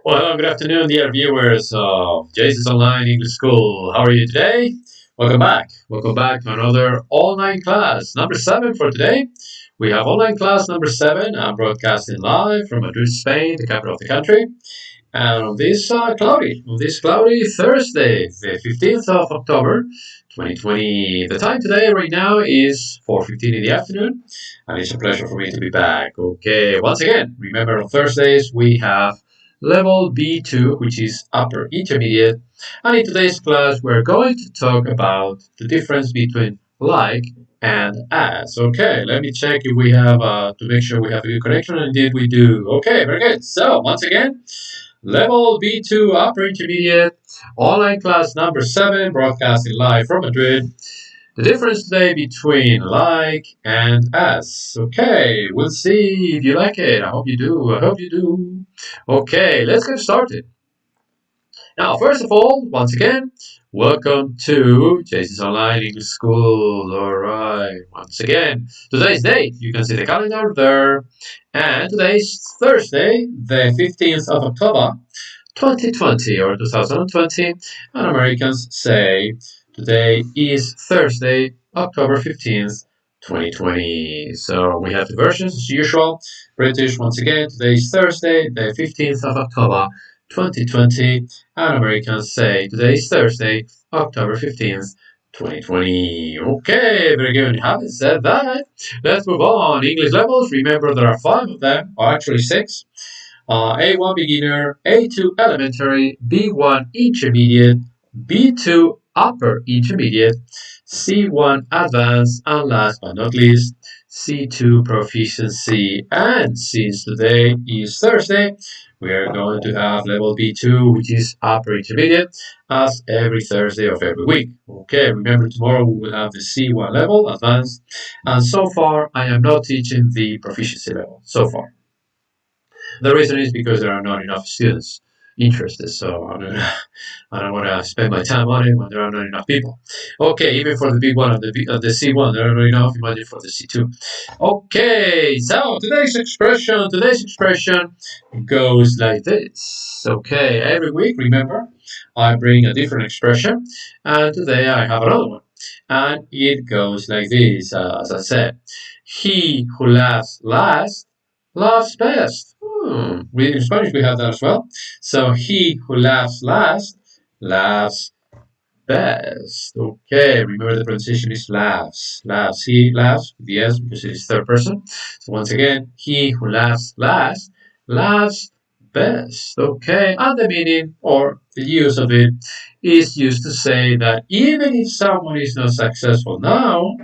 Well, hello, good afternoon, dear viewers of Jesus Online English School. How are you today? Welcome back. Welcome back to another online class, number 7 for today. We have online class number 7. I'm broadcasting live from Madrid, Spain, the capital of the country. And on this cloudy Thursday, the 15th of October, 2020. The time today, right now, is 4:15 in the afternoon, and it's a pleasure for me to be back. Okay, once again, remember on Thursdays we have level B2, which is upper intermediate, and in today's class we're going to talk about the difference between like and as. Okay, let me check if we have to make sure we have a good connection, and indeed we do. Okay, very good. So once again. Level B2 Upper Intermediate, online class number 7, broadcasting live from Madrid. The difference today between like and as. Okay, we'll see if you like it. I hope you do. I hope you do. Okay, let's get started. Now, first of all, once again, welcome to JC's Online English School. All right, once again, today's date, you can see the calendar there. And today's Thursday, the 15th of October, 2020 or 2020, and Americans say today is Thursday, October 15th, 2020. So we have the versions as usual. British, once again, today is Thursday, the 15th of October, 2020, and Americans say today is Thursday, October 15th, 2020. Okay, very good. Having said that, let's move on. English levels, remember there are 5 of them, or actually 6. A1 beginner, A2 elementary, B1 intermediate, B2 upper intermediate, C1 advanced, and last but not least, C2 proficiency. And since today is Thursday, we are going to have level B2, which is upper intermediate, as every Thursday of every week. Okay, remember tomorrow we will have the C1 level, advanced, and so far I am not teaching the proficiency level, so far. The reason is because there are not enough students interested, so I don't want to spend my time on it when there are not enough people. Okay, even for the big one of the C1, there are not enough. Imagine for the C2. Okay, so today's expression goes like this. Okay, every week, remember, I bring a different expression, and today I have another one, and it goes like this. As I said, he who laughs last laughs best. In Spanish we have that as well. So he who laughs last laughs best. Okay, remember the pronunciation is laughs. Laughs. He laughs with the S because it is third person. So once again, he who laughs last laughs best. Okay, and the meaning or the use of it is used to say that even if someone is not successful now,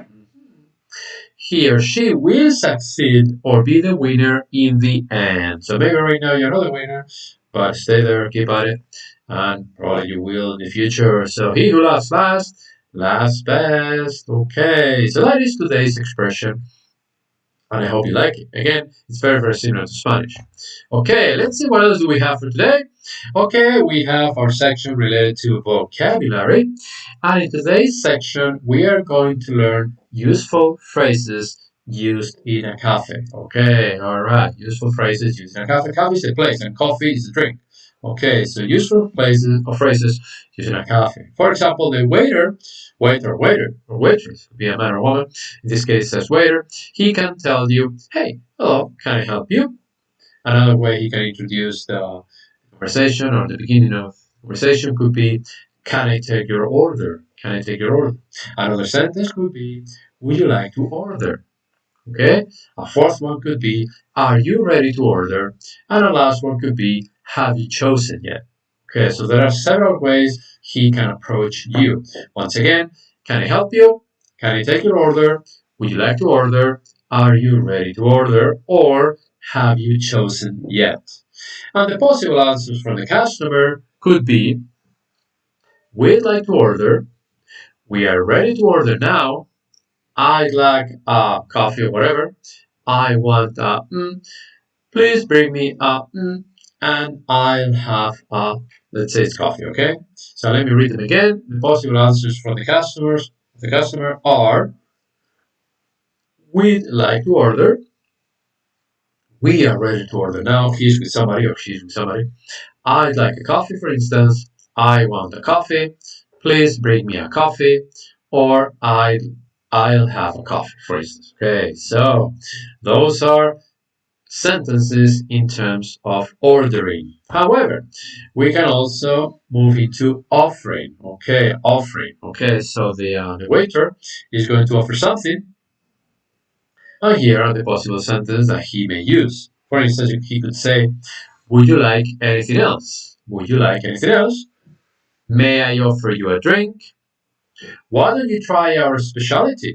he or she will succeed or be the winner in the end. So maybe right now you're not the winner, but stay there, keep at it, and probably you will in the future. So he who laughs last, laughs best. Okay, so that is today's expression, and I hope you like it. Again, it's very, very similar to Spanish. Okay, let's see what else do we have for today. Okay, we have our section related to vocabulary, and in today's section, we are going to learn useful phrases used in a cafe. Okay, all right, useful phrases used in a cafe. Cafe is a place, and coffee is a drink. Okay, so useful places or phrases used in a cafe. For example, the waiter, or waitress, could be a man or woman. In this case, says waiter. He can tell you, "Hey, hello, can I help you?" Another way he can introduce the conversation or the beginning of conversation could be, "Can I take your order? Can I take your order?" Another sentence could be, "Would you like to order?" Okay. A fourth one could be, "Are you ready to order?" And a last one could be, "Have you chosen yet?" Okay, so there are several ways he can approach you. Once again, can I help you? Can I take your order? Would you like to order? Are you ready to order? Or have you chosen yet? And the possible answers from the customer could be, we'd like to order, we are ready to order now, I'd like a coffee or whatever, I want a please bring me a and I'll have a, let's say it's coffee, okay? So let me read them again. The possible answers for the customer are, we'd like to order, we are ready to order now, he's with somebody or she's with somebody, I'd like a coffee, for instance. I want a coffee. Please bring me a coffee. Or I'll have a coffee, for instance. Okay, so those are sentences in terms of ordering. However, we can also move into offering. Okay, offering. Okay, so the waiter is going to offer something, and here are the possible sentences that he may use. For instance, he could say, "Would you like anything else? Would you like anything else? May I offer you a drink? Why don't you try our specialty?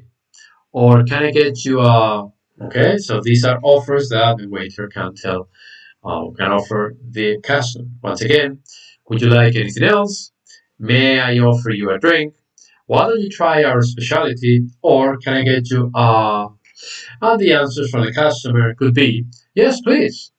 Or can I get you a..." Okay, so these are offers that the waiter can offer the customer. Once again, would you like anything else? May I offer you a drink? Why don't you try our specialty? Or can I get you a... And the answers from the customer could be, yes, please.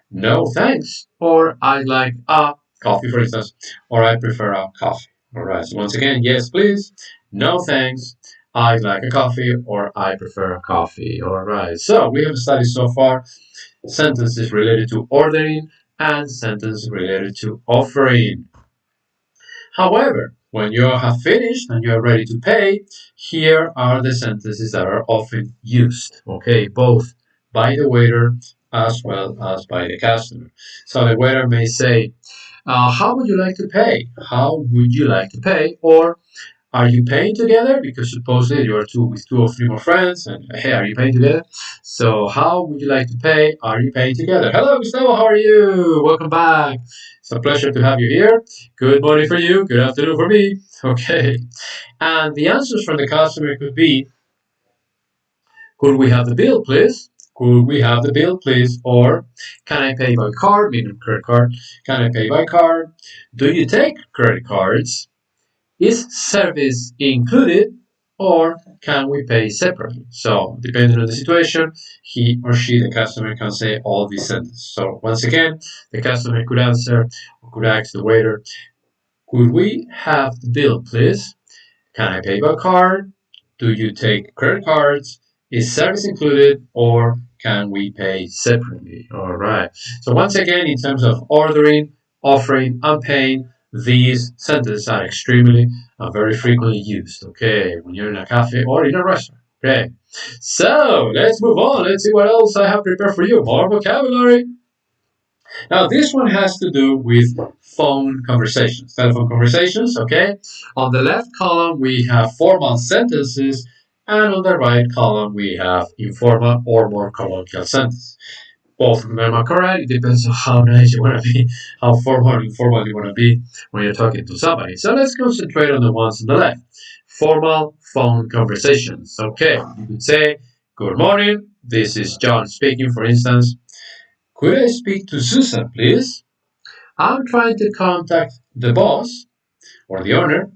No, thanks. Or I'd like a coffee, for instance. Or I prefer a coffee. All right, so once again, yes, please. No, thanks. I'd like a coffee, or I prefer a coffee. All right, so we have studied so far sentences related to ordering and sentences related to offering. However, when you have finished and you are ready to pay, here are the sentences that are often used, okay, both by the waiter as well as by the customer. So the waiter may say, how would you like to pay? How would you like to pay? Or are you paying together? Because supposedly you are with two or three more friends, and hey, are you paying together? So, how would you like to pay? Are you paying together? Hello, Gustavo, how are you? Welcome back. It's a pleasure to have you here. Good morning for you, good afternoon for me. Okay. And the answers from the customer could be, could we have the bill, please? Could we have the bill, please? Or, can I pay by card, meaning credit card? Can I pay by card? Do you take credit cards? Is service included, or can we pay separately? So, depending on the situation, he or she, the customer, can say all these sentences. So, once again, the customer could answer or could ask the waiter, could we have the bill, please? Can I pay by card? Do you take credit cards? Is service included, or can we pay separately? All right. So, once again, in terms of ordering, offering, and paying, these sentences are extremely and very frequently used, okay, when you're in a cafe or in a restaurant, okay. So, let's move on. Let's see what else I have prepared for you. More vocabulary. Now, this one has to do with phone conversations, telephone conversations, okay? On the left column, we have formal sentences, and on the right column, we have informal or more colloquial sentences. Both of them are correct. It depends on how nice you want to be, how formal or informal you want to be when you're talking to somebody. So let's concentrate on the ones on the left. Formal phone conversations. Okay, you could say, good morning, this is John speaking, for instance. Could I speak to Susan, please? I'm trying to contact the boss or the owner.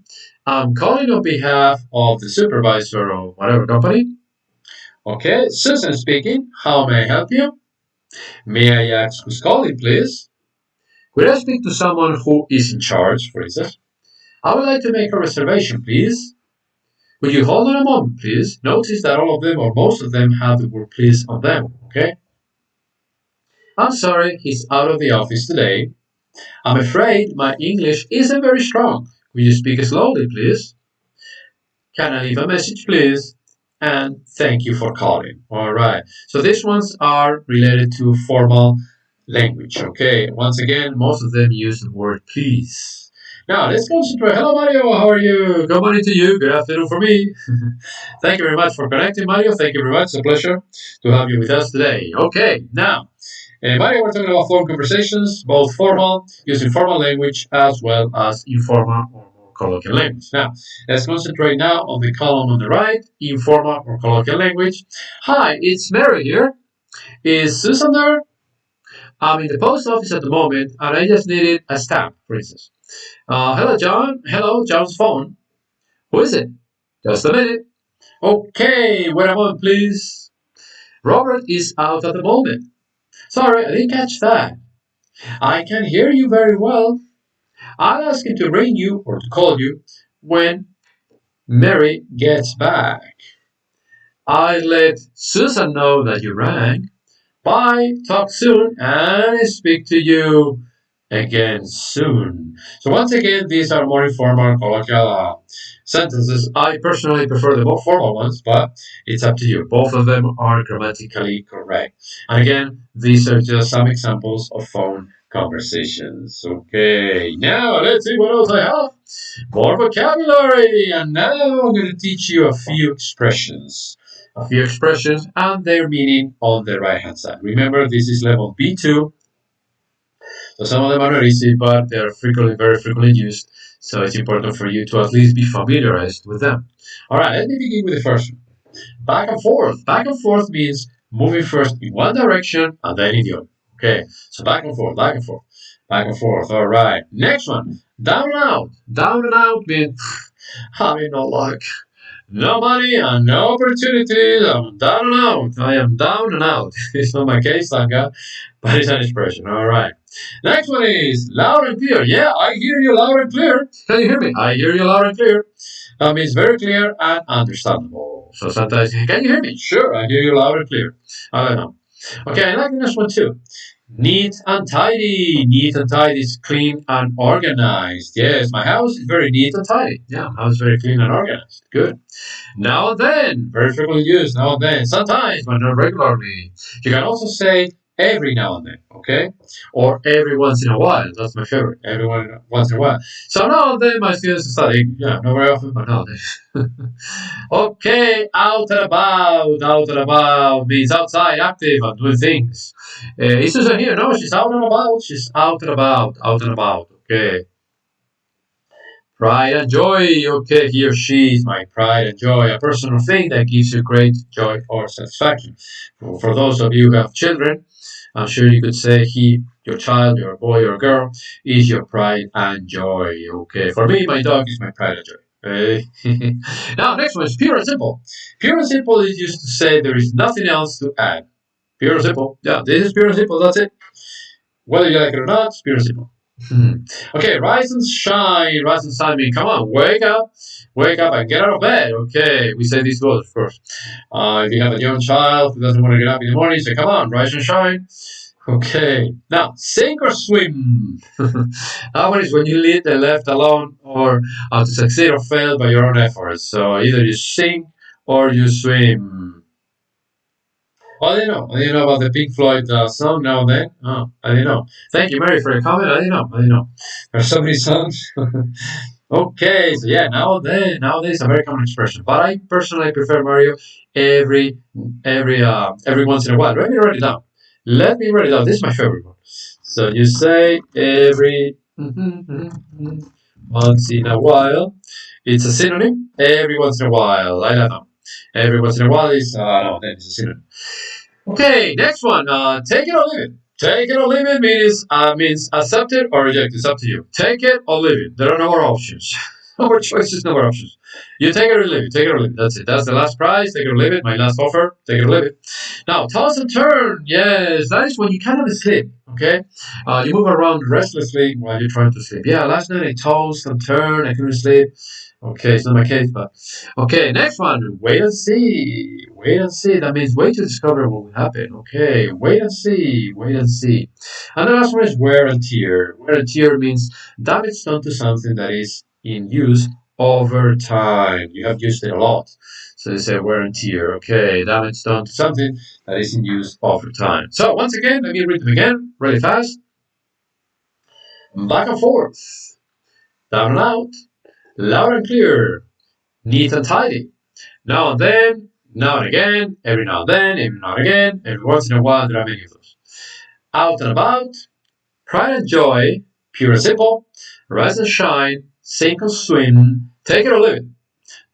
I'm calling on behalf of the supervisor or whatever company. Okay, Susan speaking. How may I help you? May I ask who's calling, please? Could I speak to someone who is in charge, for instance? I would like to make a reservation, please. Would you hold on a moment, please? Notice that all of them or most of them have the word please on them, okay? I'm sorry, he's out of the office today. I'm afraid my English isn't very strong. Will you speak slowly, please? Can I leave a message, please? And thank you for calling. All right. So these ones are related to formal language. Okay. Once again, most of them use the word please. Now let's concentrate. Hello, Mario. How are you? Good morning to you. Good afternoon for me. Thank you very much for connecting, Mario. Thank you very much. It's a pleasure to have you with us today. Okay. Now, Mario, we're talking about phone conversations, both formal, using formal language, as well as informal or more colloquial language. Now, let's concentrate now on the column on the right, informal or colloquial language. Hi, it's Mary here. Is Susan there? I'm in the post office at the moment, and I just needed a stamp, for instance. Hello, John. Hello, John's phone. Who is it? Just a minute. Okay, wait a moment, please. Robert is out at the moment. Sorry, I didn't catch that. I can hear you very well. I'll ask him to ring you or to call you when Mary gets back. I let Susan know that you rang. Bye, talk soon, and speak to you again soon. So once again, these are more informal colloquial sentences. I personally prefer the more formal ones, but it's up to you. Both of them are grammatically correct. And again, these are just some examples of phone conversations. Okay, now let's see what else I have. More vocabulary, and now I'm going to teach you a few expressions. A few expressions and their meaning on the right hand side. Remember, this is level B2. So some of them are not easy, but they're frequently, very frequently used. So it's important for you to at least be familiarized with them. All right, let me begin with the first one. Back and forth. Back and forth means moving first in one direction and then in the other. Okay, so back and forth, back and forth, back and forth. All right. Next one. Down and out. Down and out means having no luck. No money and no opportunities. I'm down and out. I am down and out. It's not my case, thank God, but it's an expression. All right. Next one is loud and clear. Yeah, I hear you loud and clear. Can you hear me? I hear you loud and clear. That means very clear and understandable. So sometimes, can you hear me? Sure, I hear you loud and clear. I don't know. Okay, I like the next one too. Neat and tidy. Neat and tidy is clean and organized. Yes, my house is very neat and tidy. Yeah, my house is very clean and organized. Good. Now and then, very frequently used. Now and then, sometimes, but not regularly. You can also say every now and then, okay? Or every once in a while. That's my favorite. Every once in a while. So now and then, my students study. Yeah, not very often, but now and then. Okay, out and about. Out and about means outside, active, and doing things. Is Susan here? No, she's out and about. She's out and about. Out and about. Okay. Pride and joy. Okay, he or she is my pride and joy, a personal thing that gives you great joy or satisfaction. For those of you who have children, I'm sure you could say he, your child, your boy or girl, is your pride and joy. Okay, for me, my dog is my pride and joy. Okay. Now, next one is pure and simple. Pure and simple is used to say there is nothing else to add. Pure and simple. Yeah, this is pure and simple. That's it. Whether you like it or not, it's pure and simple. Okay, rise and shine. Rise and shine means come on, wake up and get out of bed. Okay, we say these words, of course. If you have a young child who doesn't want to get up in the morning, say, come on, rise and shine. Okay, now sink or swim. That one is when you leave the left alone or to succeed or fail by your own efforts. So either you sink or you swim. Oh, I didn't know. I didn't know about the Pink Floyd song now and then. Oh, I didn't know. Thank you, Mary, for your comment. I didn't know. I didn't know. There's so many songs. Okay, so yeah, nowadays a very common expression. But I personally prefer Mario every every once in a while. Let me write it down. Let me write it down. This is my favorite one. So you say every once in a while. It's a synonym. Every once in a while. I don't know. Every once in a while is no, then it's a synonym. Okay, next one. Take it or leave it. Take it or leave it means accept it or reject it. It's up to you. Take it or leave it. There are no more options. No more choices, no more options. You take it or leave it. Take it or leave it. That's it. That's the last prize. Take it or leave it. My last offer. Take it or leave it. Now, toss and turn. Yes, that is when you cannot sleep. Okay, you move around restlessly while you're trying to sleep. Yeah, last night I tossed and turned. I couldn't sleep. Okay, it's not my case, but okay. Next one. Wait and see. Wait and see. That means wait to discover what will happen. Okay, wait and see. Wait and see. And the last one is wear and tear. Wear and tear means damage done to something that is in use over time. You have used it a lot. So they say wear and tear. Okay, damage done to something that is in use over time. So once again, let me read them again, really fast. Back and forth, down and out, loud and clear, neat and tidy. Now and then, now and again, every now and then, every now and again, every once in a while, there are many of those. Out and about, pride and joy, pure and simple, rise and shine, sink or swim, take it or leave it,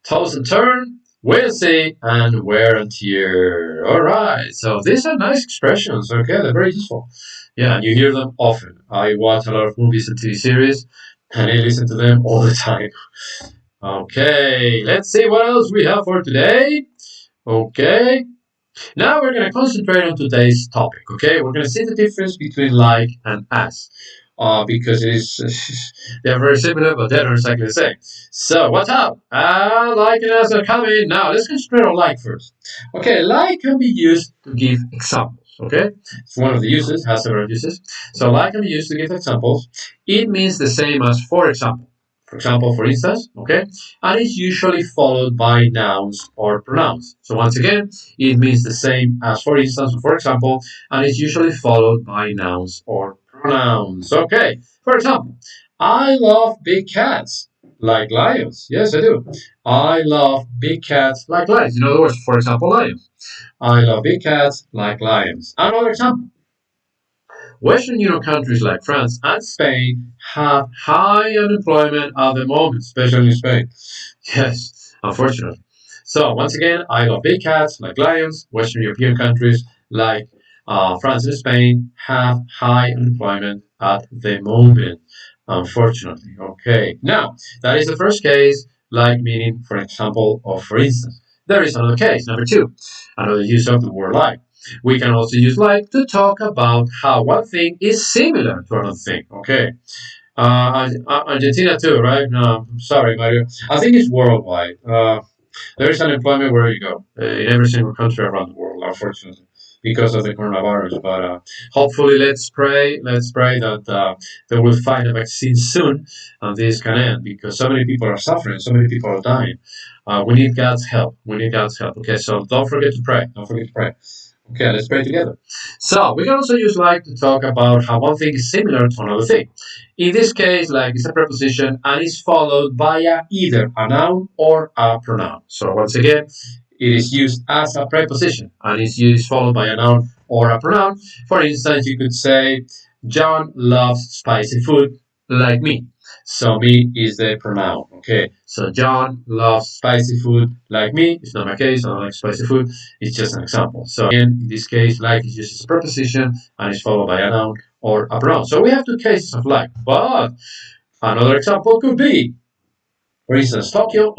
toss and turn, wait and see, and wear and tear. All right, so these are nice expressions. Okay, they're very useful. Yeah, and you hear them often. I watch a lot of movies and TV series, and I listen to them all the time. Okay, let's see what else we have for today. Okay, now we're going to concentrate on today's topic. Okay, we're going to see the difference between like and as. Because it is they are very similar, but they're not exactly the same. So what's up? Like and as are coming. Now let's concentrate on like first. Okay, like can be used to give examples. Okay, it's one of the uses, has several uses. So like can be used to give examples. It means the same as for example. For example, for instance, okay, and it's usually followed by nouns or pronouns. So once again, it means the same as for instance or for example, and it's usually followed by nouns or pronouns. Okay, for example, I love big cats like lions. Yes, I do. I love big cats like lions. In other words, for example, lions. I love big cats like lions. Another example. Western European countries like France and Spain have high unemployment at the moment, especially in Spain. Yes, unfortunately. So, once again, I love big cats like lions. Western European countries like France and Spain have high unemployment at the moment, unfortunately. Okay, now, that is the first case, like meaning, for example, or for instance. There is another case, number two, another use of the word like. We can also use like to talk about how one thing is similar to another thing. Okay. Argentina too, right? No, I'm sorry, Mario. I think it's worldwide. There is unemployment wherever you go, in every single country around the world, unfortunately, because of the coronavirus. But hopefully, let's pray that they will find a vaccine soon, and this can end because so many people are suffering, so many people are dying. We need God's help. We need God's help. Okay, so don't forget to pray. Don't forget to pray. Okay, let's pray together. So we can also use like to talk about how one thing is similar to another thing. In this case, like is a preposition and is followed by either a noun or a pronoun. So once again, it is used as a preposition and is used followed by a noun or a pronoun. For instance, you could say, John loves spicy food like me. So me is the pronoun. Okay. So John loves spicy food like me. It's not my case. I don't like spicy food. It's just an example. So again, in this case, like is used as a preposition and is followed by a noun or a pronoun. So we have two cases of like. But another example could be, for instance, Tokyo.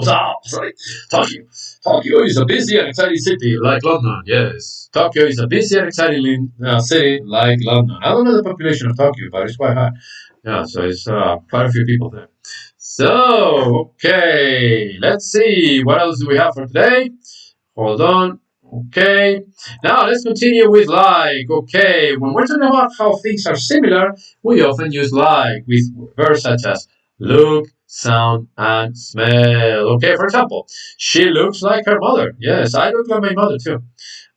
Tokyo is a busy and exciting city like London. Yes, Tokyo is a busy and exciting city like London. I don't know the population of Tokyo, but it's quite high. Yeah, so it's quite a few people there. So, okay, let's see. What else do we have for today? Hold on. Okay. Now let's continue with like. Okay. When we're talking about how things are similar, we often use like with verbs such as look, sound, and smell. Okay. For example, she looks like her mother. Yes, I look like my mother too.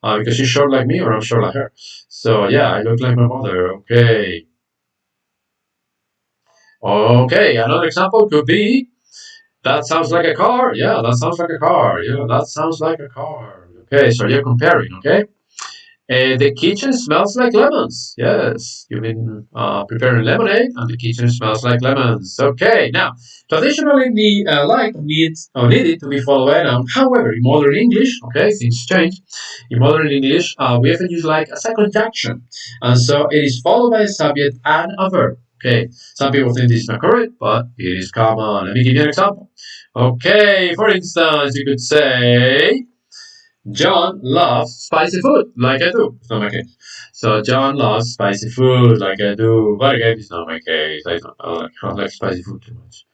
Because she's short like me or I'm short like her. So yeah, I look like my mother. Okay. Okay. Another example could be that sounds like a car. Yeah, that sounds like a car. Yeah, that sounds like a car. Okay, so you're comparing. Okay. The kitchen smells like lemons. Yes, you've been preparing lemonade, and the kitchen smells like lemons. Okay, now traditionally the like needs or needed to be followed by a noun. However, in modern English, okay, things change. In modern English, we often use like as a conjunction, and so it is followed by a subject and a verb. Okay, some people think this is not correct, but it is common. Let me give you an example. Okay, for instance, you could say. John loves spicy food, like I do. It's not my case. So John loves spicy food, like I do. But again, it's not my case. I don't like spicy food too much.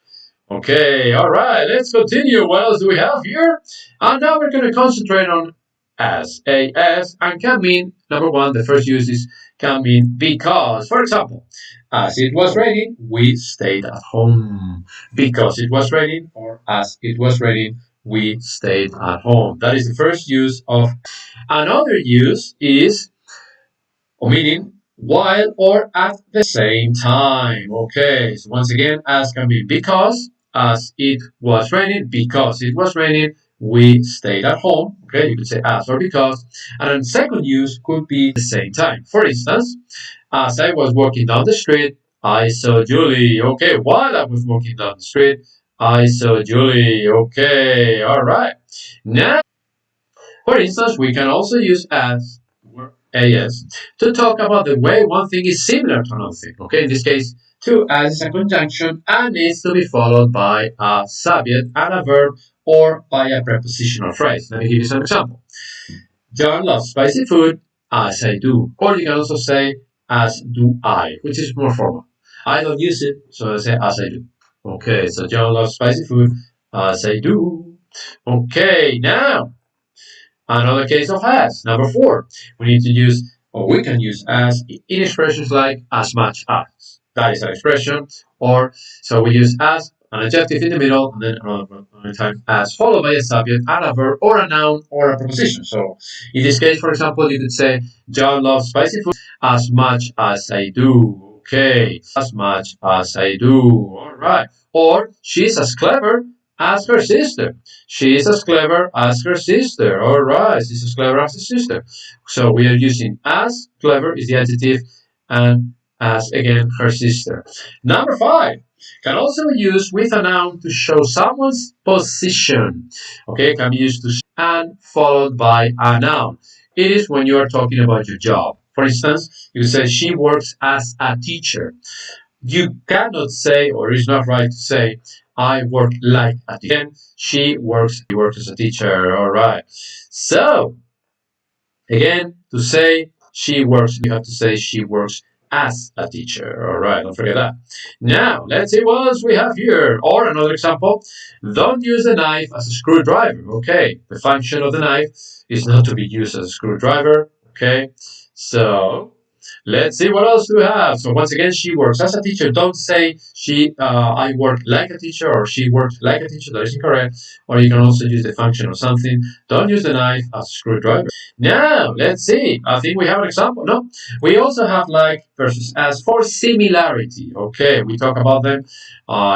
Okay, all right, let's continue. What else do we have here? And now we're going to concentrate on as and can mean, number one, the first use is can mean because. For example, as it was raining, we stayed at home. Because it was raining, or as it was raining, we stayed at home. That is the first use of. Another use is meaning while or at the same time. Okay, so once again, as can be because, as it was raining, because it was raining, we stayed at home. Okay, you could say as or because. And then second use could be the same time. For instance, as I was walking down the street, I saw Julie. Okay, while I was walking down the street, I saw Julie. Okay, all right. Now, for instance, we can also use as to talk about the way one thing is similar to another thing. Okay, in this case, to as is a conjunction and needs to be followed by a subject and a verb or by a prepositional phrase. Let me give you some example. John loves spicy food as I do. Or you can also say as do I, which is more formal. I don't use it, so I say as I do. Okay, so John loves spicy food as I do. Okay, now another case of has. Number four, we need to use or we can use as in expressions like as much as. That is an expression. Or so we use as an adjective in the middle, and then another time as followed by a subject and a verb or a noun or a preposition. So in this case, for example, you could say John loves spicy food as much as I do. Okay, as much as I do. All right. Or she's as clever as her sister. She is as clever as her sister. All right, she's as clever as her sister. So we are using as, clever is the adjective, and as again her sister. Number 5 can also be used with a noun to show someone's position. Okay, can be used to and followed by a noun. It is when you are talking about your job. For instance, you say she works as a teacher. You cannot say, or it's not right to say, I work like a teacher. Again, she works as a teacher. All right. So again, to say she works, you have to say she works as a teacher. All right, don't forget that. Now, let's see what else we have here. Or another example, don't use the knife as a screwdriver. Okay, the function of the knife is not to be used as a screwdriver. Okay, so let's see what else do we have. So once again, she works as a teacher. Don't say I work like a teacher or she works like a teacher. That is incorrect. Or you can also use the function of something. Don't use the knife as a screwdriver. Now, let's see. I think we have an example. No, we also have like versus as for similarity. Okay, we talk about them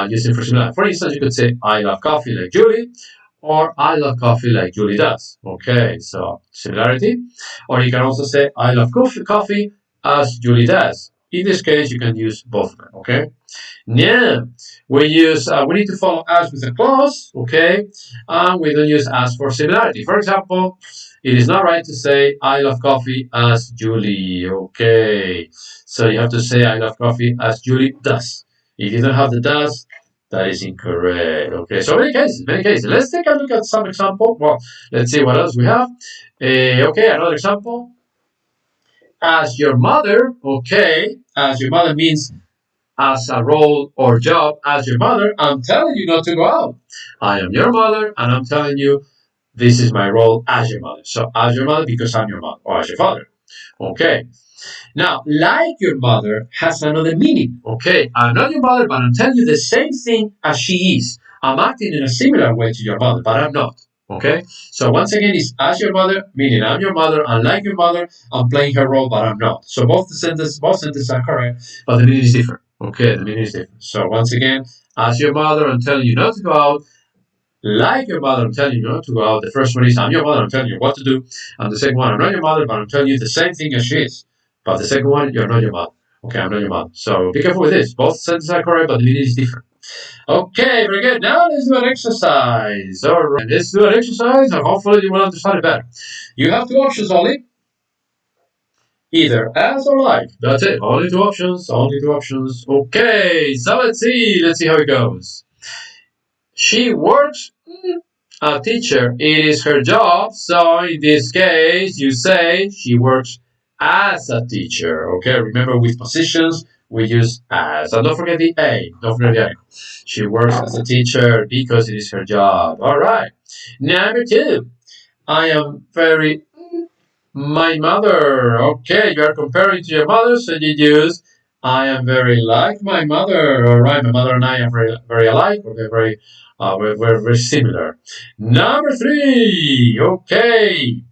using for similarity. For instance, you could say I love coffee like Julie, or I love coffee like Julie does. Okay, so similarity. Or you can also say I love coffee as Julie does. In this case, you can use both of them. Okay. Now we need to follow as with a clause. Okay, and we don't use as for similarity. For example, it is not right to say I love coffee as Julie. Okay, so you have to say I love coffee as Julie does. If you don't have the does, that is incorrect. Okay, so many cases, many cases. Let's take a look at some example. Well, let's see what else we have. Okay, another example. As your mother, okay, as your mother means as a role or job as your mother, I'm telling you not to go out. I am your mother, and I'm telling you this is my role as your mother. So as your mother because I'm your mother, or as your father. Okay. Now, like your mother has another meaning. Okay, I'm not your mother, but I'm telling you the same thing as she is. I'm acting in a similar way to your mother, but I'm not. Okay, so once again, it's as your mother, meaning I'm your mother, and like your mother, I'm playing her role, but I'm not. So both sentences are correct, but the meaning is different. Okay, the meaning is different. So once again, as your mother, I'm telling you not to go out. Like your mother, I'm telling you not to go out. The first one is I'm your mother, I'm telling you what to do. And the second one, I'm not your mother, but I'm telling you the same thing as she is. But the second one, you're not your mother. Okay, I'm not your mother. So be careful with this. Both sentences are correct, but the meaning is different. Okay, very good. Now let's do an exercise. All right, let's do an exercise, and hopefully you will understand it better. You have two options only. Either as or like. That's it. Only two options. Only two options. Okay, so let's see. Let's see how it goes. She works a teacher. It is her job. So in this case, you say she works as a teacher. Okay, remember with positions, we use as. And don't forget the A. Don't forget the article. She works as a teacher because it is her job. All right. Number 2. I am very my mother. Okay, you are comparing to your mother, so you use I am very like my mother. All right, my mother and I are very, very alike, or we're very similar. Number 3. Okay,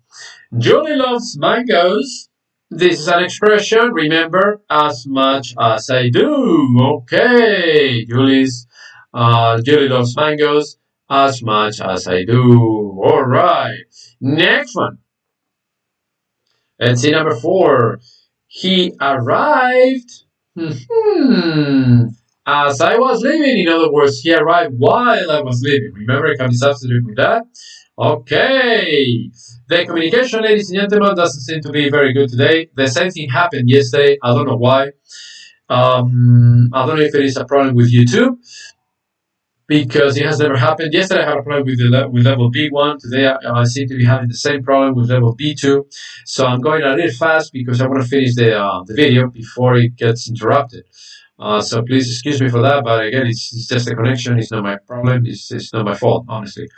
Julie loves mangoes. This is an expression. Remember, as much as I do. Okay, Julie loves mangoes as much as I do. All right. Next one. Let's see number 4. He arrived as I was leaving. In other words, he arrived while I was leaving. Remember, it can be substituted with that. Okay. The communication, ladies and gentlemen, doesn't seem to be very good today. The same thing happened yesterday. I don't know why. I don't know if it is a problem with YouTube, because it has never happened. Yesterday I had a problem with level B1. Today I seem to be having the same problem with level B2. So I'm going a little fast because I want to finish the video before it gets interrupted. So please excuse me for that. But again, it's just a connection. It's not my problem. It's not my fault, honestly.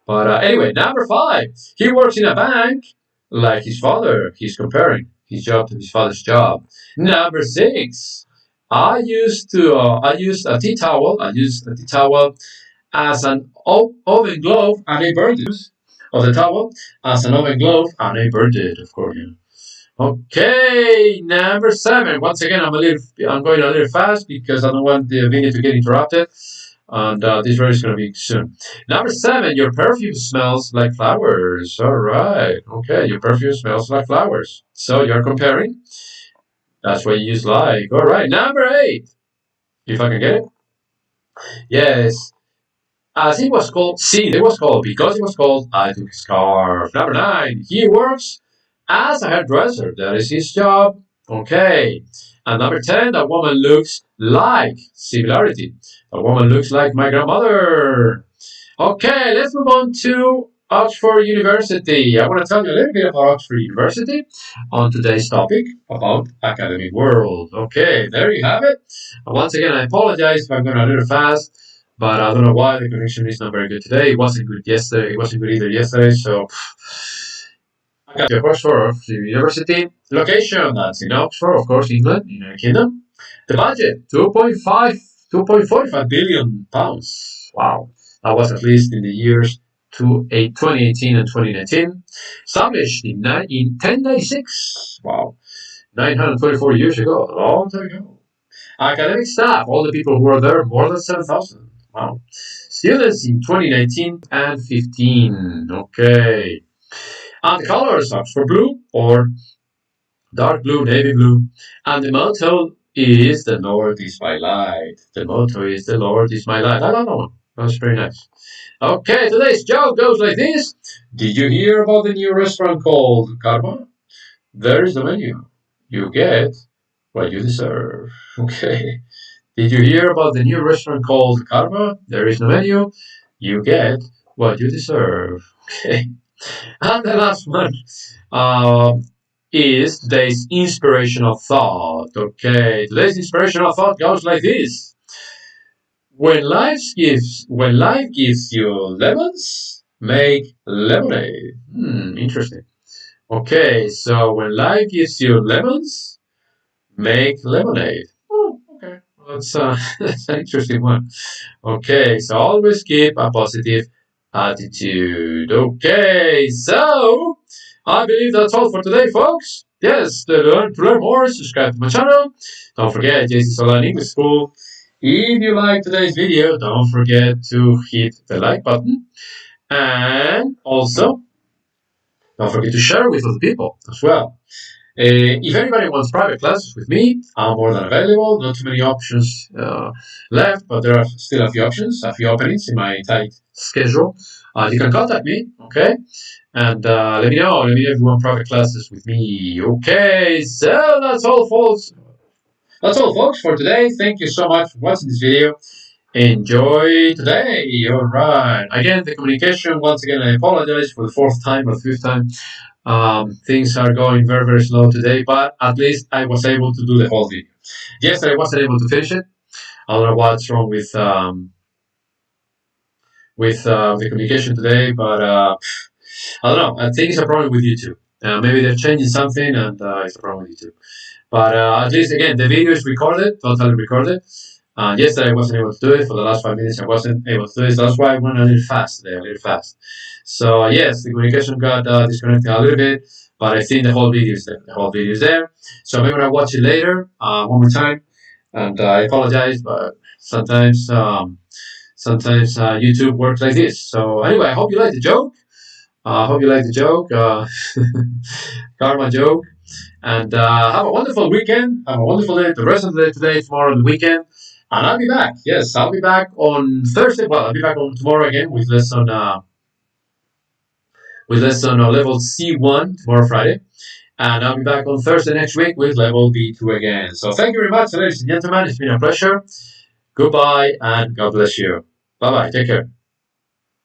But anyway, number 5. He works in a bank like his father. He's comparing. his job to his father's job. Number 6. I used a tea towel. I used a tea towel as an oven glove, and I burned it. Of the towel as an oven glove, and I burned it, of course. Yeah. Okay, number 7. Once again, I'm going a little fast because I don't want the video to get interrupted, and this video is going to be soon. Number 7. Your perfume smells like flowers. All right. Okay, your perfume smells like flowers. So you're comparing. That's what you use like. All right. Number 8. If I can get it. Yes. As it was called, since it was called, because it was called, I took a scarf. Number 9. He works as a hairdresser. That is his job. Okay. And number 10, the woman looks like, similarity. The woman looks like my grandmother. Okay, let's move on to Oxford University. I want to tell you a little bit about Oxford University on today's topic about academic world. Okay, there you have it. Once again, I apologize if I'm going a little fast, but I don't know why the connection is not very good today. It wasn't good yesterday. It wasn't good either yesterday, so I got your Oxford University. Location, that's in Oxford, of course, England, United Kingdom. The budget, 2.45 billion pounds. Wow. That was at least in the years 2018 and 2019. Established in 1096. Wow. 924 years ago. A long time ago. Academic staff, all the people who were there, more than 7,000. Wow. Students in 2019 and 15. Okay. And the colors, Oxford blue or dark blue, navy blue. And the motto is the Lord is my light. The motto is the Lord is my light. I like that one. That's very nice. Okay, today's joke goes like this. Did you hear about the new restaurant called Karma? There is the menu. You get what you deserve. Okay. Did you hear about the new restaurant called Karma? There is no menu. You get what you deserve. Okay. And the last one is today's inspirational thought. Okay. Today's inspirational thought goes like this. When life gives you lemons, make lemonade. Interesting. Okay, so when life gives you lemons, make lemonade. Oh, okay. Well, that's an interesting one. Okay, so always keep a positive attitude. Okay, so I believe that's all for today, folks. Yes, to learn more, subscribe to my channel. Don't forget, JC's Online English School. If you like today's video, don't forget to hit the like button. And also, don't forget to share with other people as well. If anybody wants private classes with me, I'm more than available. Not too many options left, but there are still a few options, a few openings in my tight schedule. You can contact me, okay? And let me know. Let me know if you want private classes with me. Okay, so that's all, folks. That's all, folks, for today. Thank you so much for watching this video. Enjoy today. All right. Again, the communication. Once again, I apologize for the 4th time or 5th time. Things are going very, very slow today, but at least I was able to do the whole video. Yesterday, I wasn't able to finish it. I don't know what's wrong with the communication today, but I don't know. I think it's a problem with YouTube. Maybe they're changing something, and it's a problem with YouTube. But at least, again, the video is recorded, totally recorded. Yesterday I wasn't able to do it. For the last 5 minutes I wasn't able to do it. So that's why I went a little fast today, a little fast. So yes, the communication got disconnected a little bit, but I think the whole video is there. The whole video is there. So maybe I'll watch it later one more time. And I apologize, but sometimes YouTube works like this. So anyway, I hope you like the joke. I hope you like the joke. Karma joke. And have a wonderful weekend. Have a wonderful day. The rest of the day today, tomorrow, and the weekend. And I'll be back. Yes, I'll be back on Thursday. Well, I'll be back on tomorrow again with lesson level C1 tomorrow, Friday. And I'll be back on Thursday next week with level B2 again. So thank you very much, ladies and gentlemen. It's been a pleasure. Goodbye and God bless you. Bye-bye. Take care.